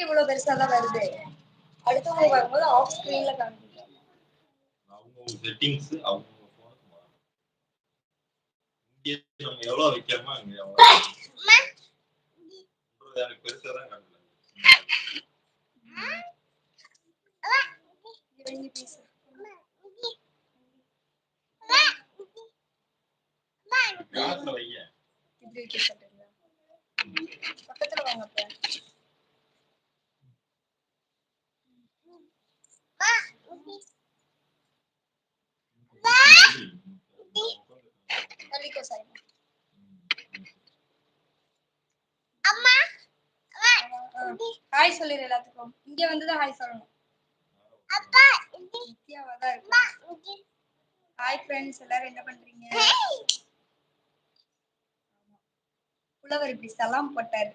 இவ்வளவு பெருசா தான் வருது. அடுத்தவங்க வரும்போது ஆஃப் ஸ்கிரீன்ல காமிக்கும். அவங்க செட்டிங்ஸ் அவங்க போனுக்கு மாறும். இங்க நம்ம எவ்வளவு வைக்கிறோமோ அங்க எவ்வளவு எனக்கு பெருசா தான் காட்டுது. காத்துல வைங்க. இப்படி வைக்க சொல்றீங்களா? பக்கத்துல வாங்க அப்ப. தள்ளிக்கோ சாய். அம்மா ஹாய் சொல்லிரு எல்லாத்துக்கும். இங்க வந்து தான் ஹாய் சொல்லணும். அப்பா நித்யாவா தான் இருக்கு. ஹாய் ஃப்ரெண்ட்ஸ், எல்லாரும் என்ன பண்றீங்க? புலவர் இப்படி சலாம் போட்டாரு.